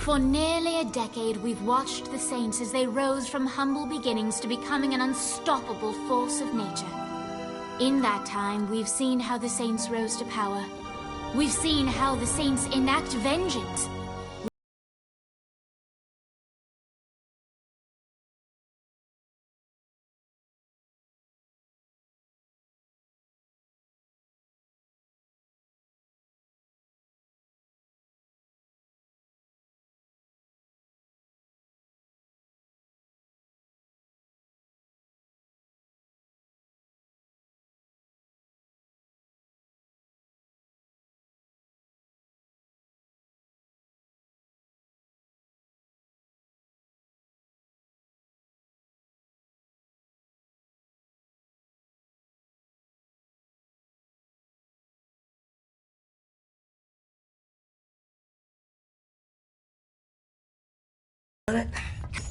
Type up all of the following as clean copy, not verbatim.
For nearly a decade, we've watched the Saints as they rose from humble beginnings to becoming an unstoppable force of nature. In that time, we've seen how the Saints rose to power. We've seen how the Saints enact vengeance.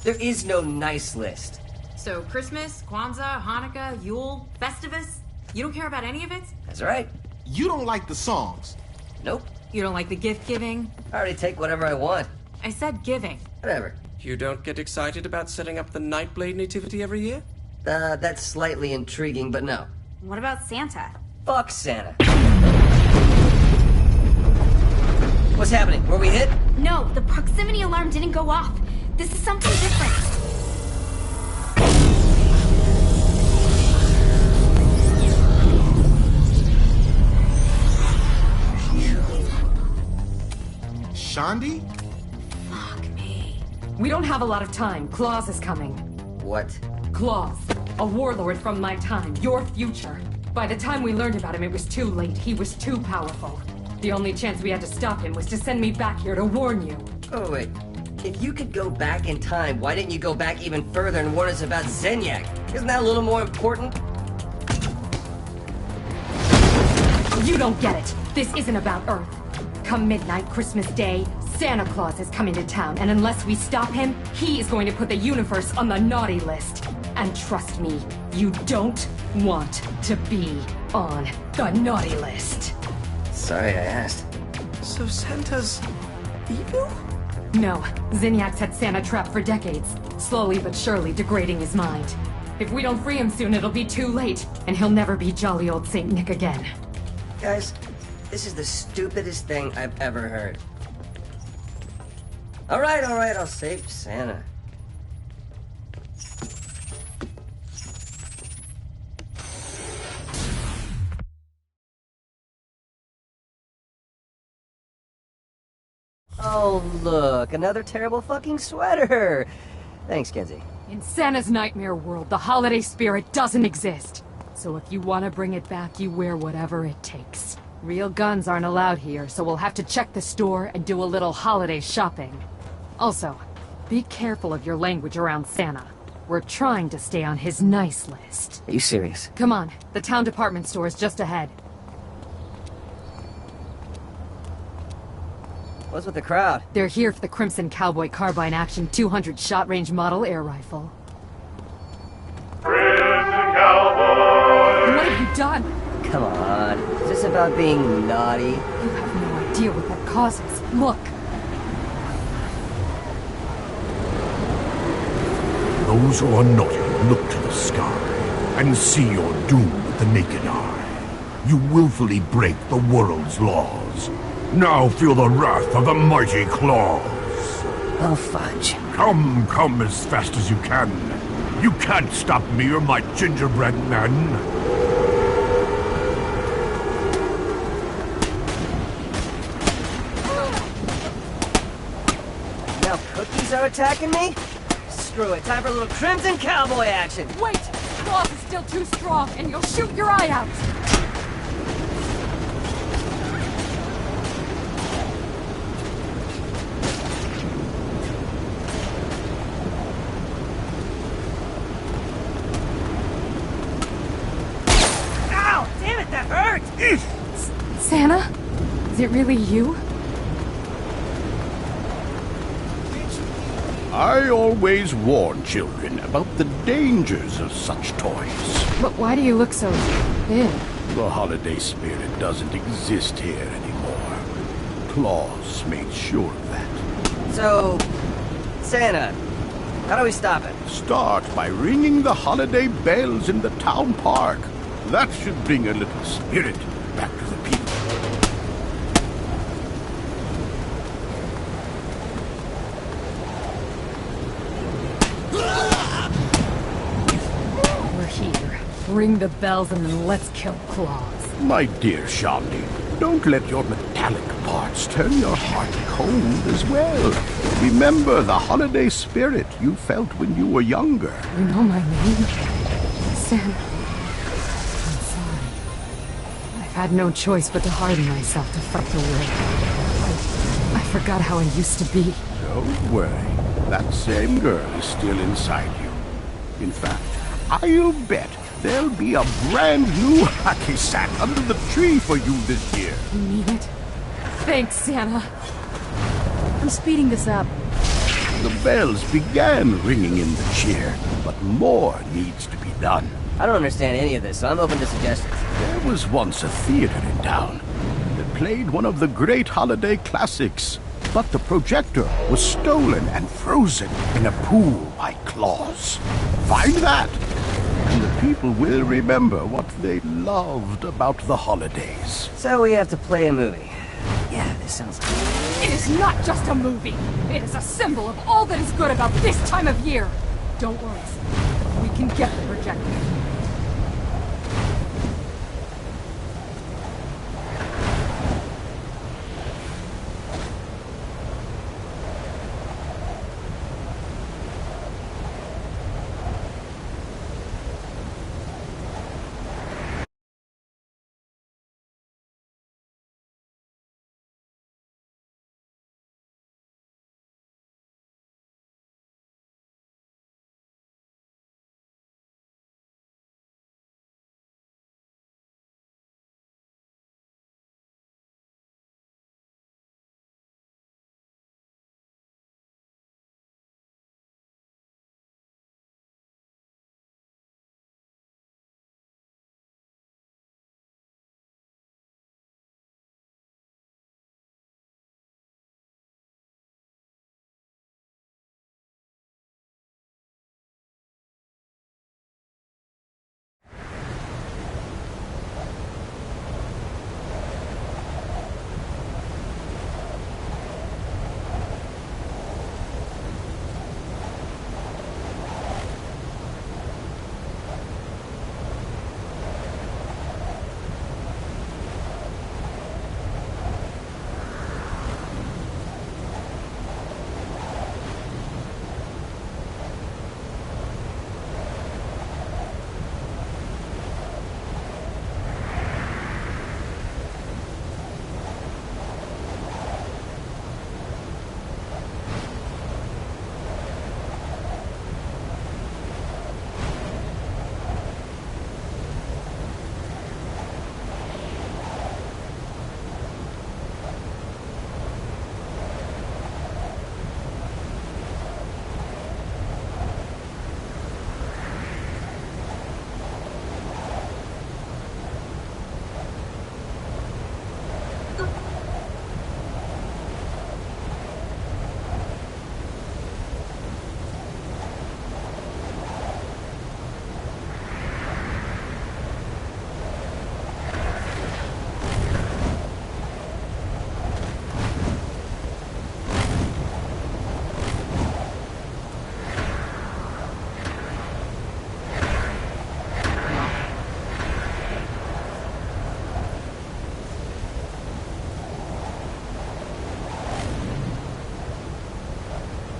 There is no nice list. So Christmas, Kwanzaa, Hanukkah, Yule, Festivus? You don't care about any of it? That's right. You don't like the songs. Nope. You don't like the gift giving? I already take whatever I want. I said giving. Whatever. You don't get excited about setting up the Nightblade nativity every year? That's slightly intriguing, but no. What about Santa? Fuck Santa. What's happening? Were we hit? No, the proximity alarm didn't go off. This is something different. Shandi? Fuck me. We don't have a lot of time. Claus is coming. What? Claus. A warlord from my time. Your future. By the time we learned about him, it was too late. He was too powerful. The only chance we had to stop him was to send me back here to warn you. Oh, wait. If you could go back in time, why didn't you go back even further and warn us about Zenyak? Isn't that a little more important? You don't get it. This isn't about Earth. Come midnight, Christmas Day, Santa Claus is coming to town, and unless we stop him, he is going to put the universe on the naughty list. And trust me, you don't want to be on the naughty list. Sorry I asked. So Santa's evil? No, Zinniak's had Santa trapped for decades, slowly but surely degrading his mind. If we don't free him soon, it'll be too late, and he'll never be jolly old Saint Nick again. Guys, this is the stupidest thing I've ever heard. All right, I'll save Santa. Oh, look, another terrible fucking sweater. Thanks, Kenzie. In Santa's nightmare world, the holiday spirit doesn't exist. So if you want to bring it back, you wear whatever it takes. Real guns aren't allowed here, so we'll have to check the store and do a little holiday shopping. Also, be careful of your language around Santa. We're trying to stay on his nice list. Are you serious? Come on, the town department store is just ahead. What's with the crowd? They're here for the Crimson Cowboy Carbine Action 200 shot range model air rifle. Crimson Cowboy! What have you done? Come on. Is this about being naughty? You have no idea what that causes. Look. Those who are naughty look to the sky and see your doom with the naked eye. You willfully break the world's laws. Now feel the wrath of the mighty claws. Oh, fudge. Come as fast as you can. You can't stop me or my gingerbread men. Now cookies are attacking me? Screw it, time for a little Crimson Cowboy action. Wait! Claus is still too strong, and you'll shoot your eye out! Ow! Damn it, that hurt! Santa? Is it really you? I always warn children about the dangers of such toys. But why do you look so thin? The holiday spirit doesn't exist here anymore. Claus made sure of that. So, Santa, how do we stop it? Start by ringing the holiday bells in the town park. That should bring a little spirit back to the people. We're here. Ring the bells and then let's kill Claus. My dear Shandy, don't let your metallic parts turn your heart cold as well. Remember the holiday spirit you felt when you were younger. You know my name? Santa. I'm sorry. I've had no choice but to harden myself to fight the war. I forgot how I used to be. Don't worry. That same girl is still inside you. In fact, I'll bet there'll be a brand new hacky sack under the tree for you this year. You mean it? Thanks, Santa. I'm speeding this up. The bells began ringing in the cheer, but more needs to be done. I don't understand any of this, so I'm open to suggestions. There was once a theater in town that played one of the great holiday classics, but the projector was stolen and frozen in a pool by Claus. Find that, and the people will remember what they loved about the holidays. So we have to play a movie. Yeah, this sounds like... It is not just a movie. It is a symbol of all that is good about this time of year. Don't worry, Santa. We can get the projector.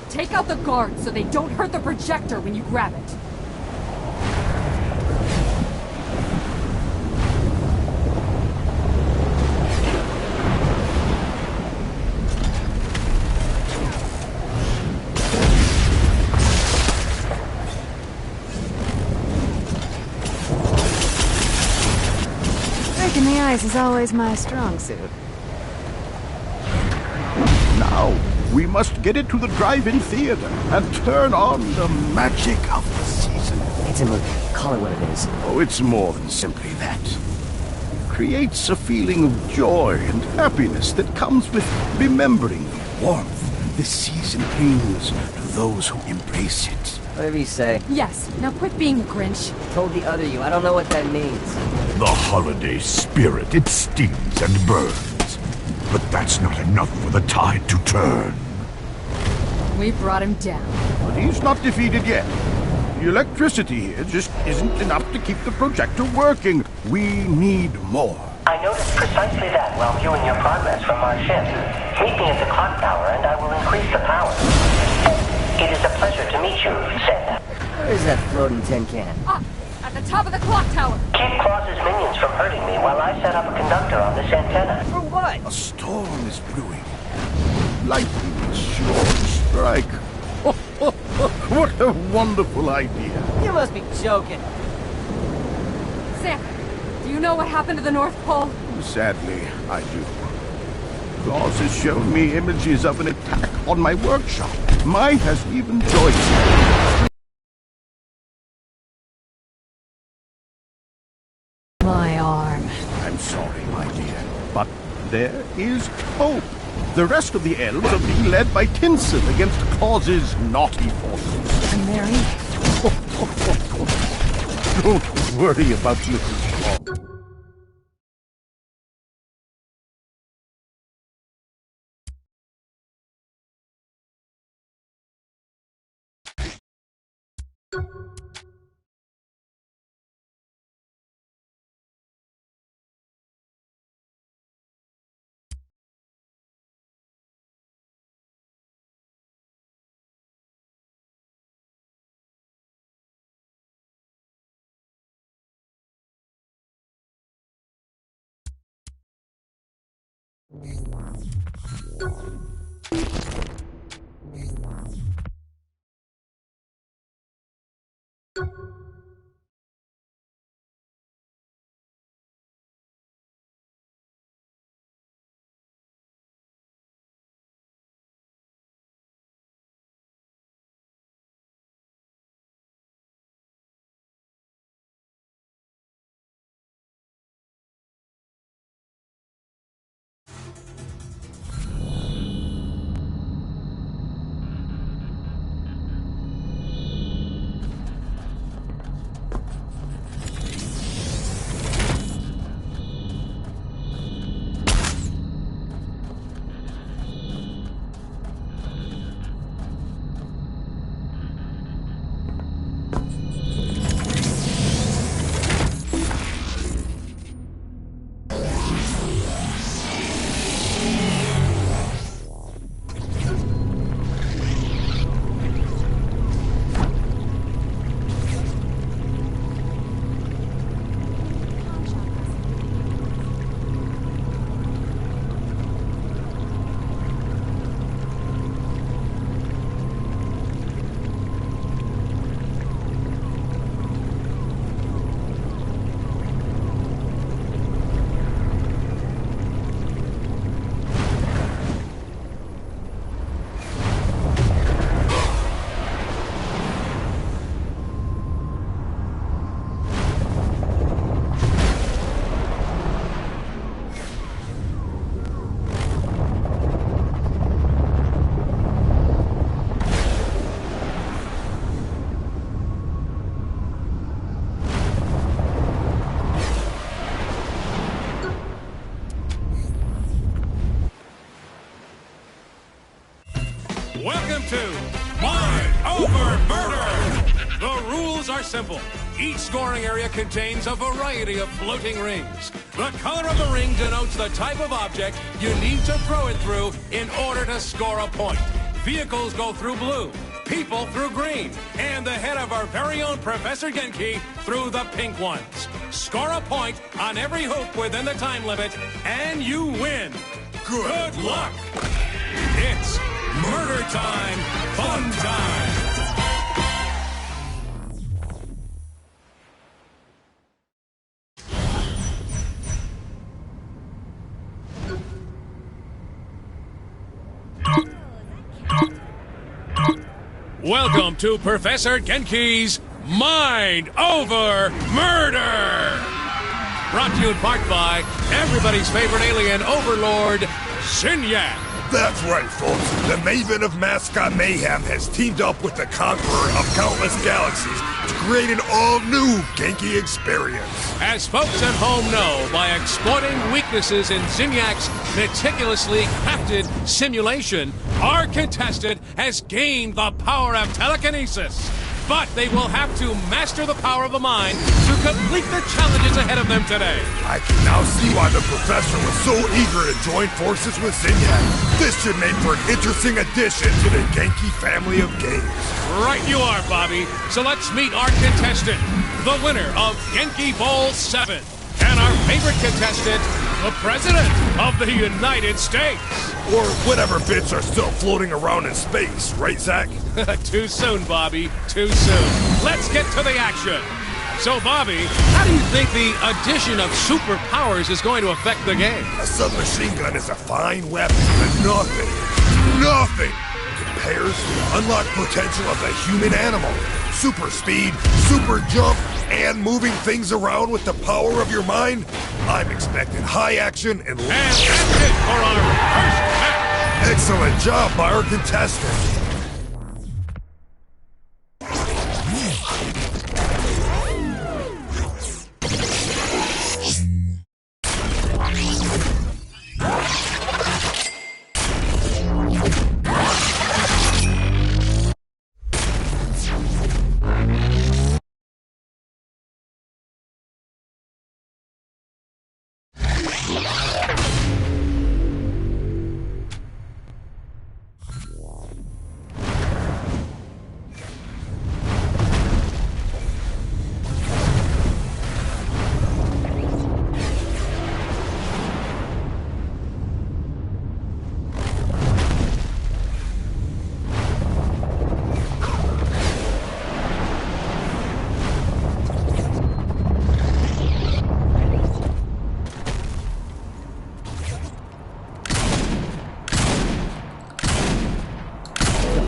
Take out the guards so they don't hurt the projector when you grab it. Breaking the ice is always my strong suit. Now, we must get it to the drive-in theater and turn on the magic of the season. It's a movie. Call it what it is. Oh, it's more than simply that. It creates a feeling of joy and happiness that comes with remembering the warmth, This season brings to those who embrace it. Whatever you say. Yes, now quit being a Grinch. Told the other you, I don't know what that means. The holiday spirit, it stings and burns. But that's not enough for the tide to turn. We brought him down. But he's not defeated yet. The electricity here just isn't enough to keep the projector working. We need more. I noticed precisely that while viewing your progress from our ship. Meet me at the clock tower and I will increase the power. It is a pleasure to meet you, Zen. Where is that floating tin can? Up! At the top of the clock tower! Keep Claus's minions from hurting me while I set up a conductor on this antenna. For what? A storm is brewing. Lightning is sure to strike. What a wonderful idea. You must be joking. Sam, do you know what happened to the North Pole? Sadly, I do. Claus has shown me images of an attack on my workshop. Might has even joined. My arm. I'm sorry, my dear, but there is hope. The rest of the elves are being led by Tinsel against Claus's naughty forces. And Mary? Don't worry about little Claus. Welcome to Mind Over Murder! The rules are simple. Each scoring area contains a variety of floating rings. The color of the ring denotes the type of object you need to throw it through in order to score a point. Vehicles go through blue, people through green, and the head of our very own Professor Genki through the pink ones. Score a point on every hoop within the time limit, and you win. Good luck! It's murder time, fun time! Welcome to Professor Genki's Mind Over Murder! Brought to you in part by everybody's favorite alien overlord, Zenyak. That's right, folks. The Maven of Mascot Mayhem has teamed up with the Conqueror of Countless Galaxies to create an all-new Genki experience. As folks at home know, by exploiting weaknesses in Zinniac's meticulously crafted simulation, our contestant has gained the power of telekinesis. But they will have to master the power of the mind to complete the challenges ahead of them today. I can now see why the professor was so eager to join forces with Zinniac. This should make for an interesting addition to the Genki family of games. Right you are, Bobby. So let's meet our contestant, the winner of Genki Bowl 7, and our favorite contestant, the President of the United States. Or whatever bits are still floating around in space, right, Zach? Too soon, Bobby. Too soon. Let's get to the action. So, Bobby, how do you think the addition of superpowers is going to affect the game? A submachine gun is a fine weapon, but nothing compares to the unlocked potential of the human animal. Super speed, super jump, and moving things around with the power of your mind. I'm expecting high action and that's it for our first match. Excellent job by our contestant.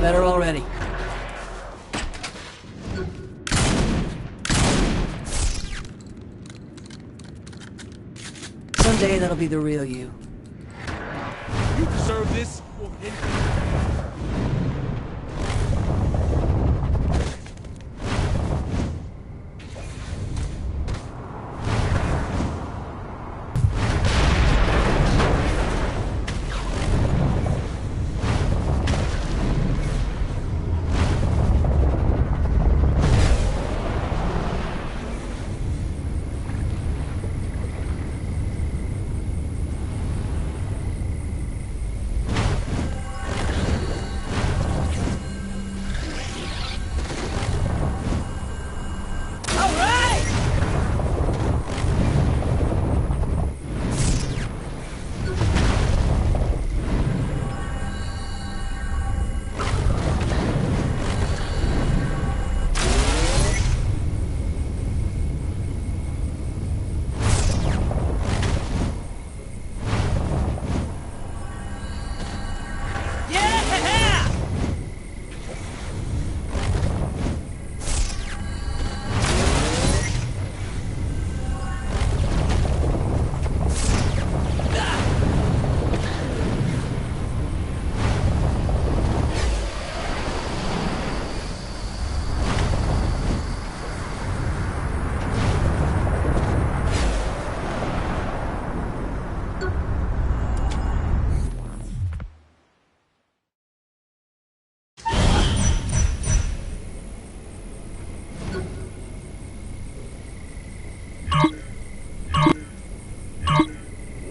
Better already. Someday that'll be the real you. You deserve this.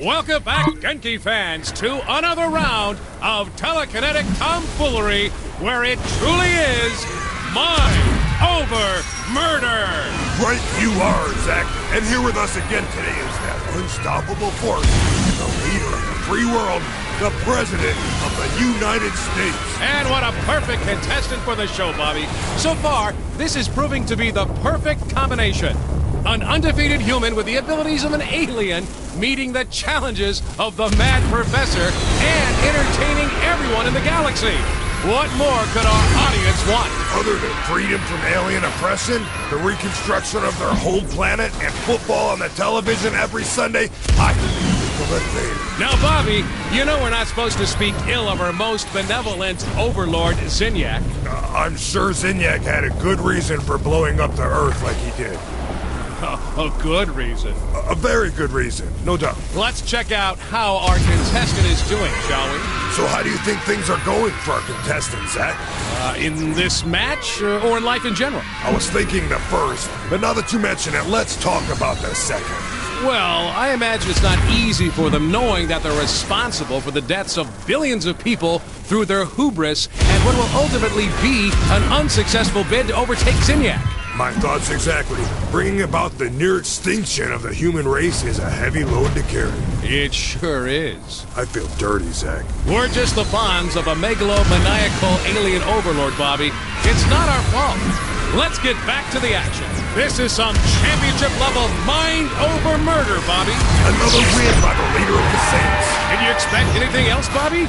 Welcome back, Genki fans, to another round of telekinetic tomfoolery, where it truly is mind over murder. Right you are, Zach. And here with us again today is that unstoppable force, the leader of the free world, the President of the United States. And what a perfect contestant for the show, Bobby. So far, this is proving to be the perfect combination. An undefeated human with the abilities of an alien meeting the challenges of the Mad Professor and entertaining everyone in the galaxy. What more could our audience want? Other than freedom from alien oppression, the reconstruction of their whole planet, and football on the television every Sunday, I believe Darth Vader. Now, Bobby, you know we're not supposed to speak ill of our most benevolent overlord, Zinyak. I'm sure Zinyak had a good reason for blowing up the Earth like he did. A good reason. A very good reason, no doubt. Let's check out how our contestant is doing, shall we? So how do you think things are going for our contestant, Zach? In this match, or in life in general? I was thinking the first, but now that you mention it, let's talk about the second. Well, I imagine it's not easy for them knowing that they're responsible for the deaths of billions of people through their hubris and what will ultimately be an unsuccessful bid to overtake Zinyak. My thoughts exactly. Bringing about the near extinction of the human race is a heavy load to carry. It sure is. I feel dirty, Zach. We're just the pawns of a megalomaniacal alien overlord, Bobby. It's not our fault. Let's get back to the action. This is some championship-level mind over murder, Bobby. Another win by the leader of the Saints. Can you expect anything else, Bobby?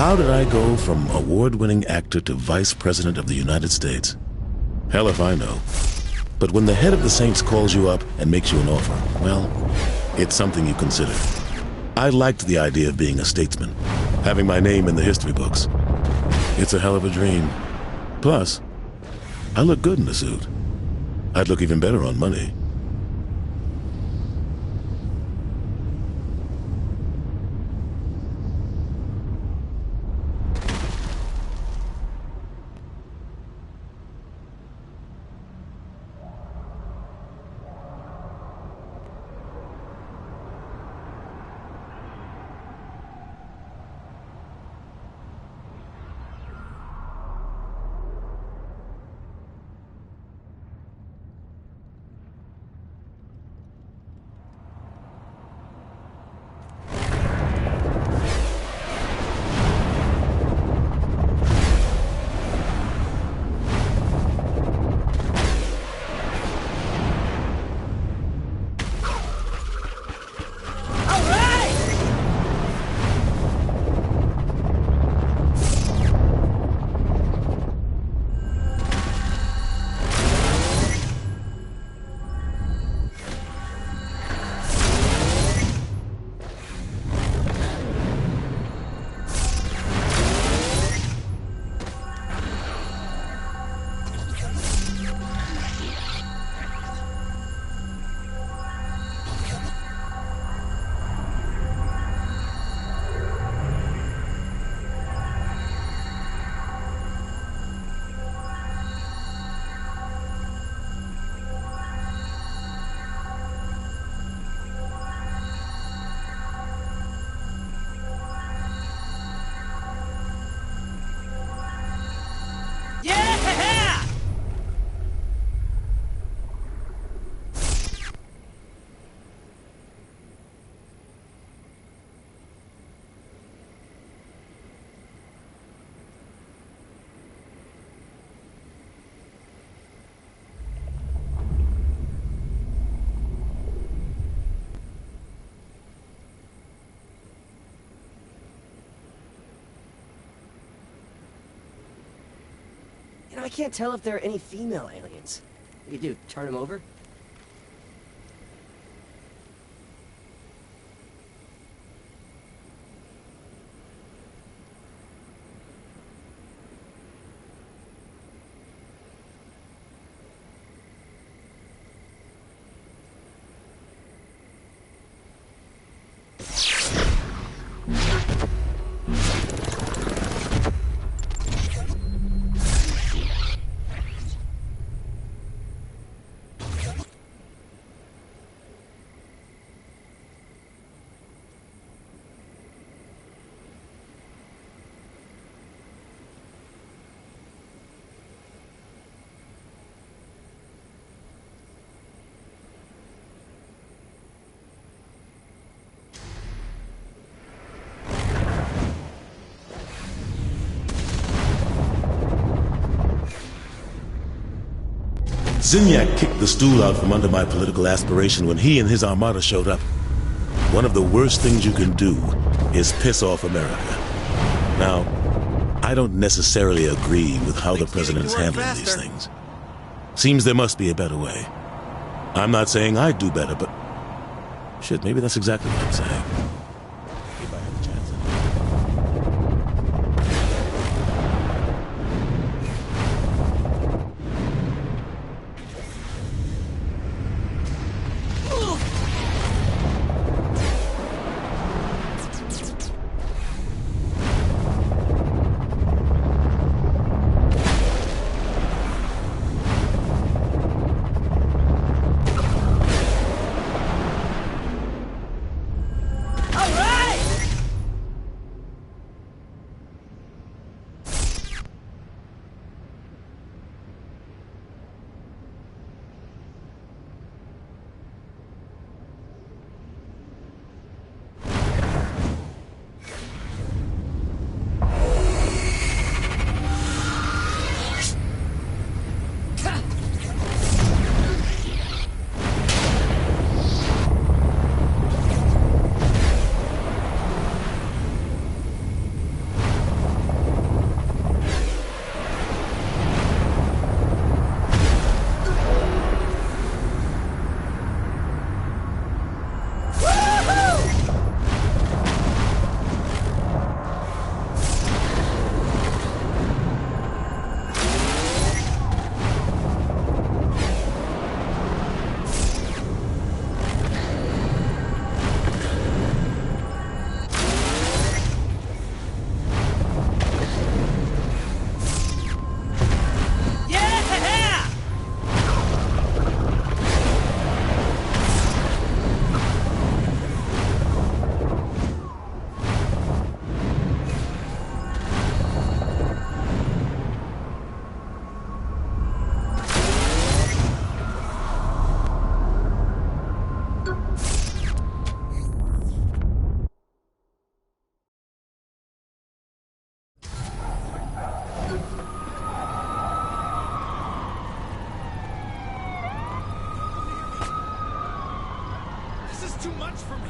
How did I go from award-winning actor to Vice President of the United States? Hell if I know. But when the head of the Saints calls you up and makes you an offer, well, it's something you consider. I liked the idea of being a statesman, having my name in the history books. It's a hell of a dream. Plus, I look good in the suit. I'd look even better on money. You know, I can't tell if there are any female aliens. What do? Turn them over? Zinyak kicked the stool out from under my political aspiration when he and his armada showed up. One of the worst things you can do is piss off America. Now, I don't necessarily agree with how the president is handling these things. Seems there must be a better way. I'm not saying I'd do better, but shit, maybe that's exactly what I'm saying. If I had the chance. This is too much for me.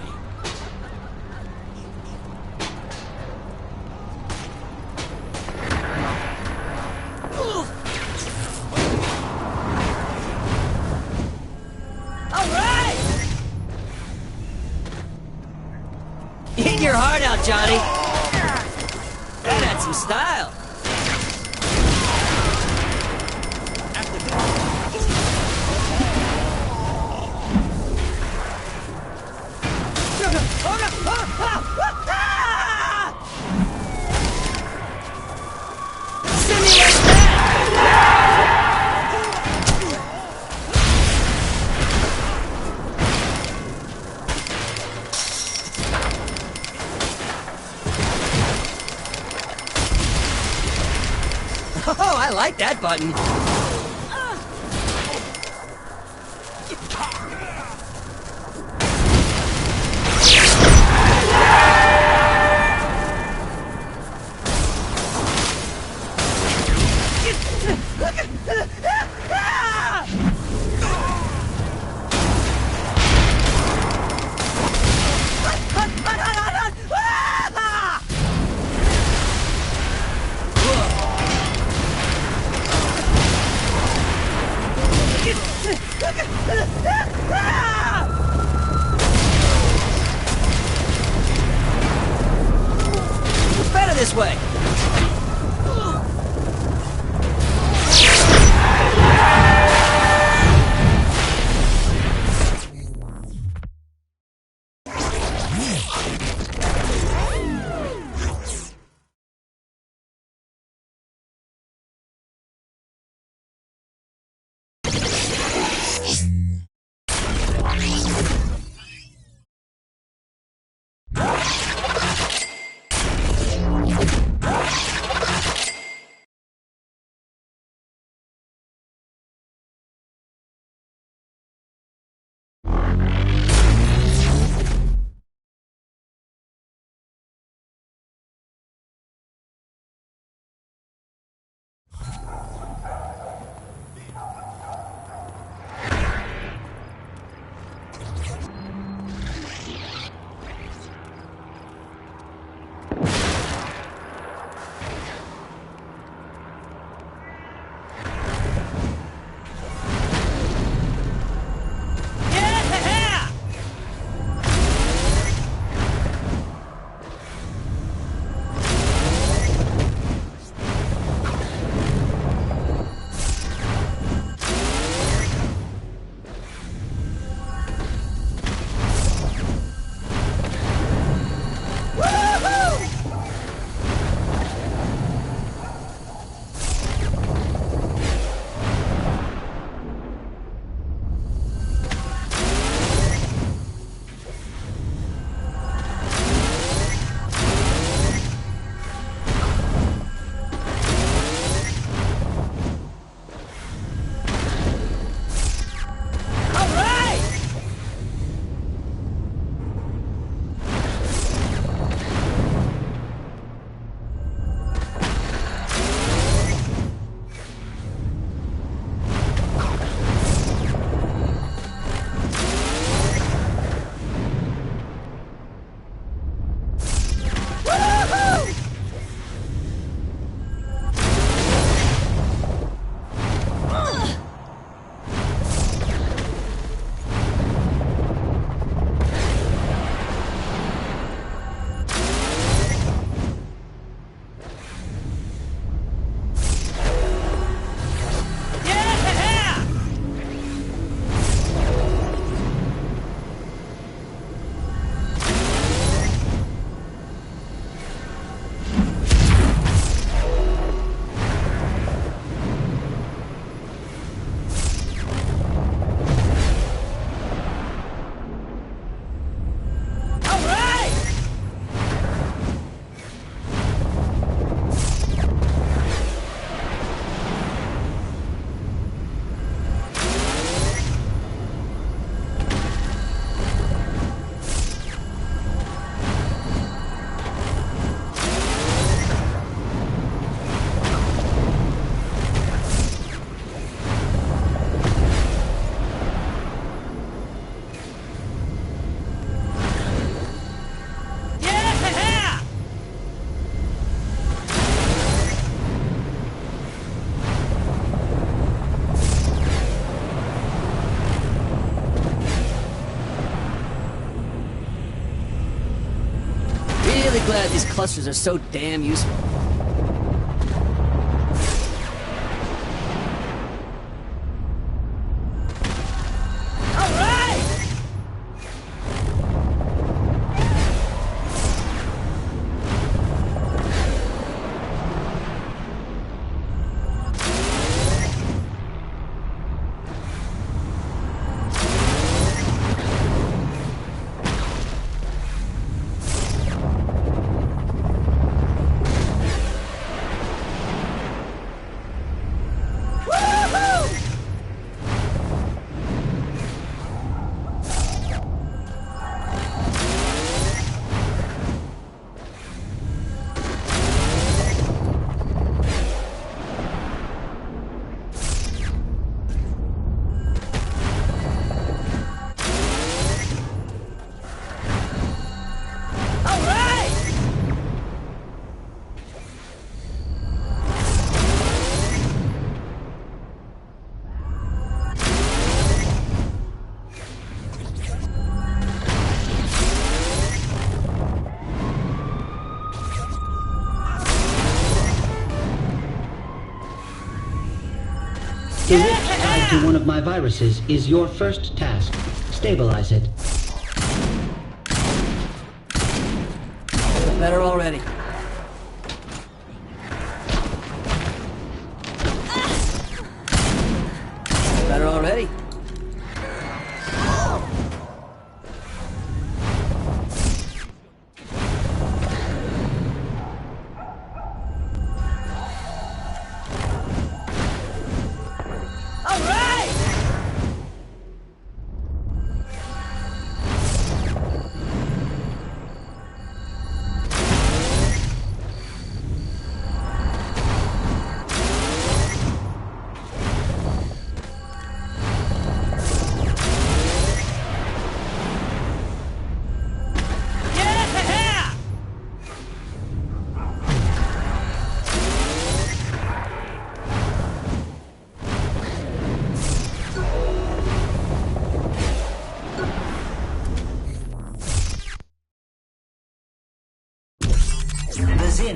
All right! Eat your heart out, Johnny. That had some style. Oh, I like that button. It's better this way. really glad these clusters are so damn useful. The rift tied to one of my viruses is your first task. Stabilize it. Better already. Better already.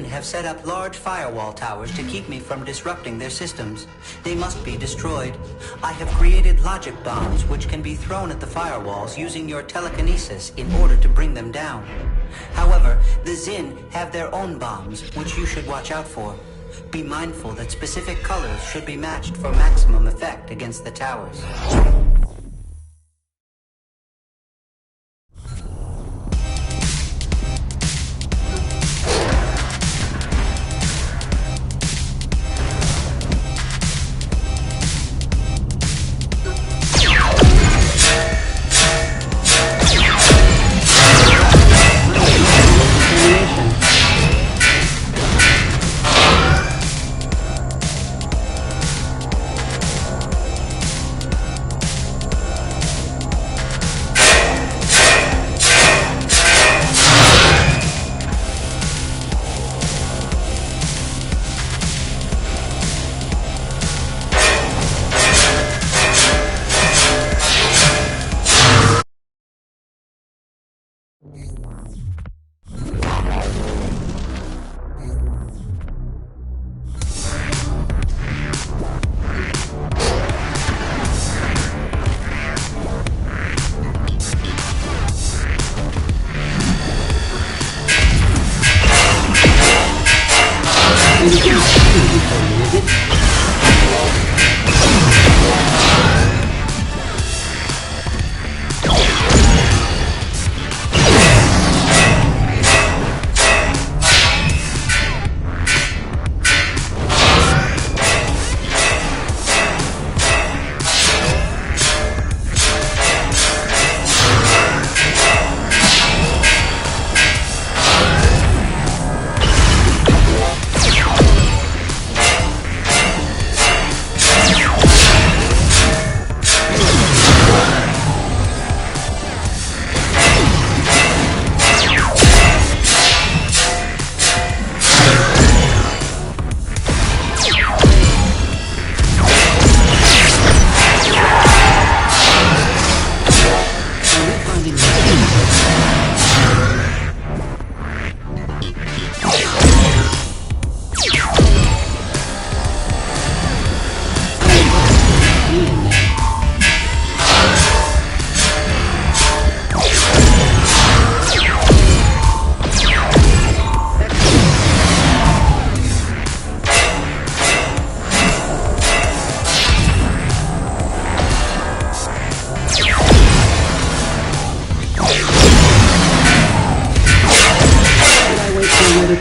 Have set up large firewall towers to keep me from disrupting their systems. They must be destroyed. I have created logic bombs which can be thrown at the firewalls using your telekinesis in order to bring them down. However, the Xin have their own bombs which you should watch out for. Be mindful that specific colors should be matched for maximum effect against the towers.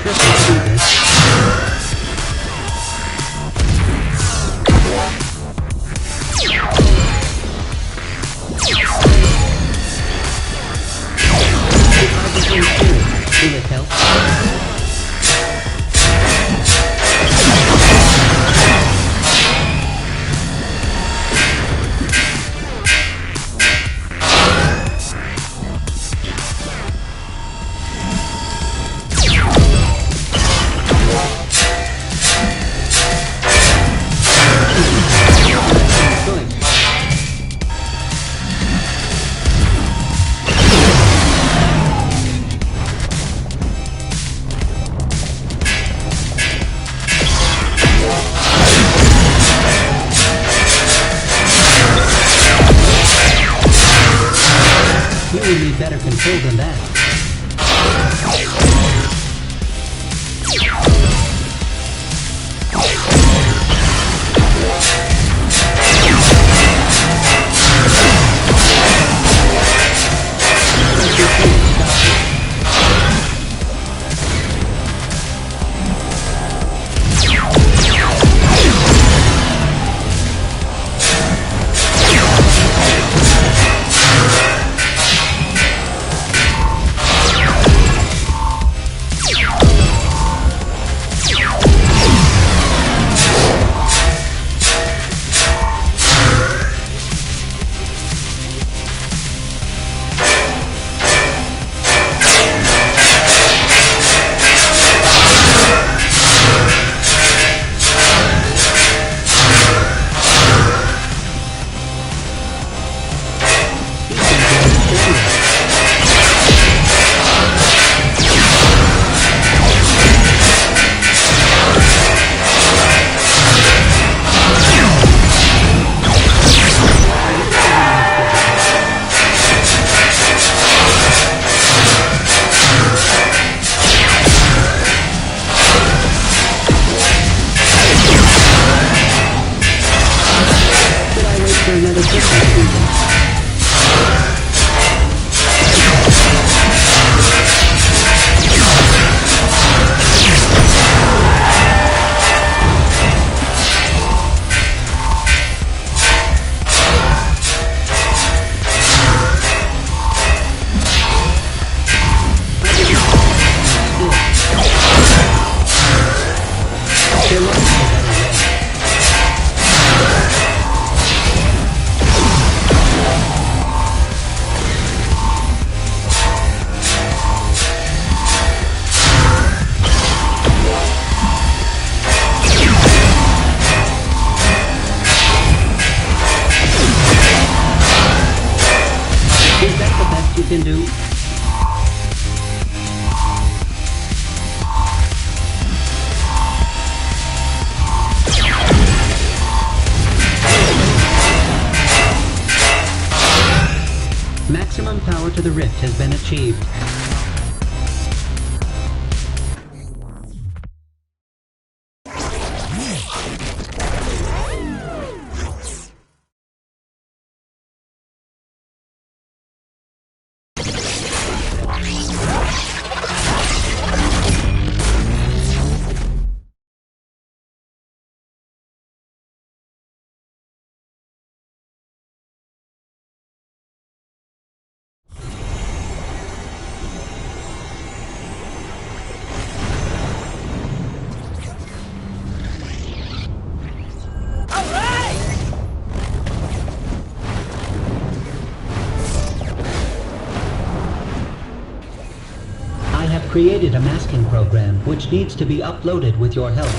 triple to do this. Will it help? You will need better control than that. Can do. Maximum power to the rift has been achieved. Created a masking program which needs to be uploaded with your help.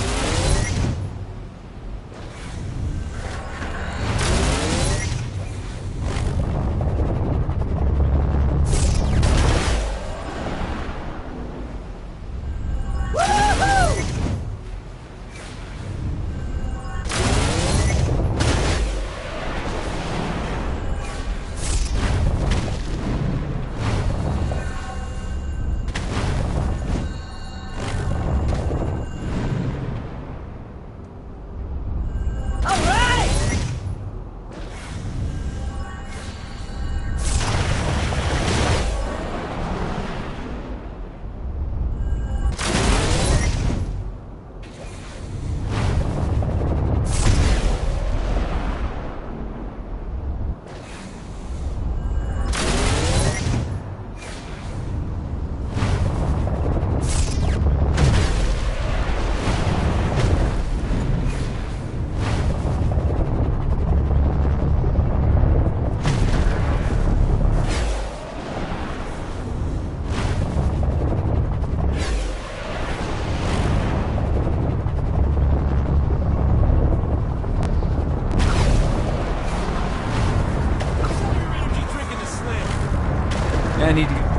need to...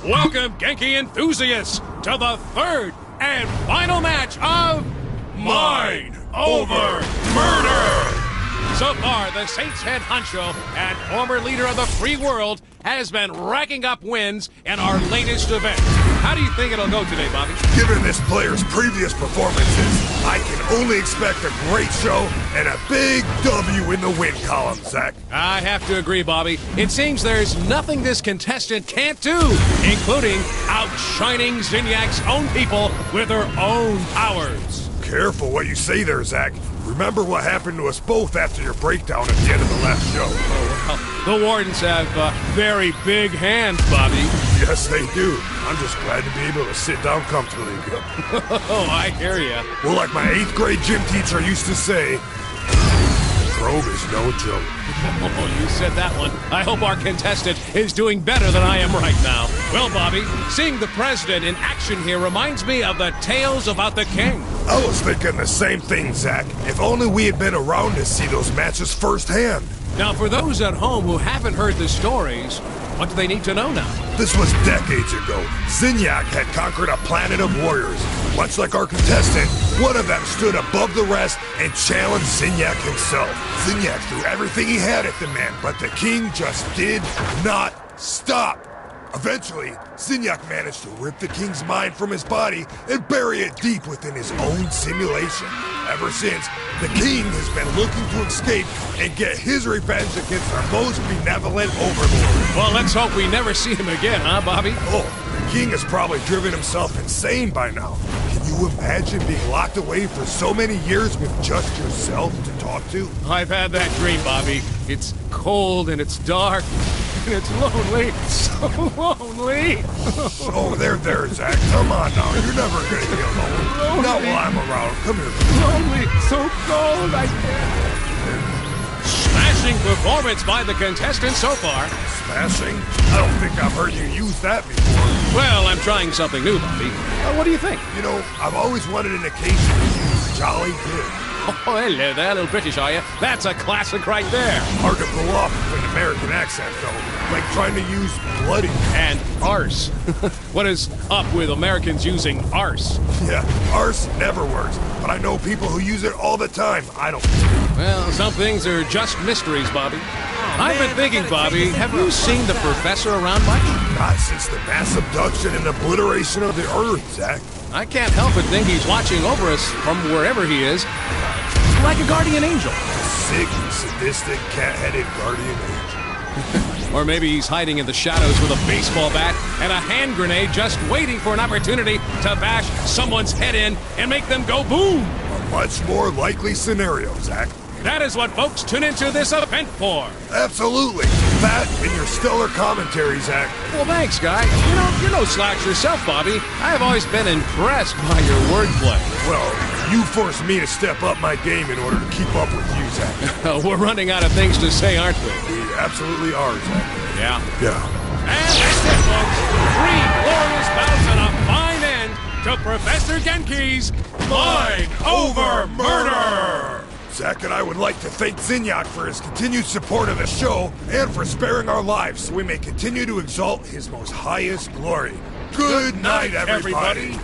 Welcome, Genki enthusiasts, to the third and final match of Mind Over Murder! So far, the Saints head honcho and former leader of the free world has been racking up wins in our latest event. How do you think it'll go today, Bobby? Given this player's previous performances, I can only expect a great show and a big W in the win column, Zach. I have to agree, Bobby. It seems there's nothing this contestant can't do, including outshining Zinniac's own people with her own powers. Careful what you say there, Zach. Remember what happened to us both after your breakdown at the end of the last show. Oh, well, the Wardens have very big hands, Bobby. Yes, they do. I'm just glad to be able to sit down comfortably again. Oh, I hear ya. Well, like my 8th grade gym teacher used to say, the Grove is no joke. Oh, you said that one. I hope our contestant is doing better than I am right now. Well, Bobby, seeing the president in action here reminds me of the tales about the king. I was thinking the same thing, Zach. If only we had been around to see those matches firsthand. Now, for those at home who haven't heard the stories, what do they need to know now? This was decades ago. Zinniac had conquered a planet of warriors. Much like our contestant, one of them stood above the rest and challenged Zinniac himself. Zinniac threw everything he had at the man, but the king just did not stop. Eventually, Zinniac managed to rip the king's mind from his body and bury it deep within his own simulation. Ever since, the king has been looking to escape and get his revenge against our most benevolent overlord. Well, let's hope we never see him again, huh, Bobby? Oh, the king has probably driven himself insane by now. Can you imagine being locked away for so many years with just yourself to talk to? I've had that dream, Bobby. It's cold and it's dark. And it's lonely, so lonely. Oh, there, Zach. Come on now. You're never going to be alone. Lonely. Not while I'm around. Come here. Lonely, so cold, I can't. Smashing performance by the contestant so far. Smashing? I don't think I've heard you use that before. Well, I'm trying something new, Bobby. What do you think? You know, I've always wanted an occasion to use jolly good. Oh, hello there, little British, are you? That's a classic right there. Hard to pull off with an American accent, though. Like trying to use bloody. And arse. What is up with Americans using arse? Yeah, arse never works. But I know people who use it all the time. I don't. Well, some things are just mysteries, Bobby. I've been thinking, Bobby, have you seen the professor around much? Not since the mass abduction and obliteration of the Earth, Zach. I can't help but think he's watching over us from wherever he is. Like a guardian angel. Sick, sadistic, cat-headed guardian angel. Or maybe he's hiding in the shadows with a baseball bat and a hand grenade just waiting for an opportunity to bash someone's head in and make them go boom. A much more likely scenario, Zach. That is what folks tune into this event for. Absolutely. That and your stellar commentary, Zach. Well, thanks, guy. You know, you're no slouch yourself, Bobby. I have always been impressed by your wordplay. Well, you forced me to step up my game in order to keep up with you, Zach. We're running out of things to say, aren't we? We absolutely are, Zach. Yeah. Yeah. And that's it, folks. 3 glorious bouts and a fine end to Professor Genki's Mind Over Murder! Zack and I would like to thank Zinyak for his continued support of the show and for sparing our lives so we may continue to exalt his most highest glory. Good night, everybody.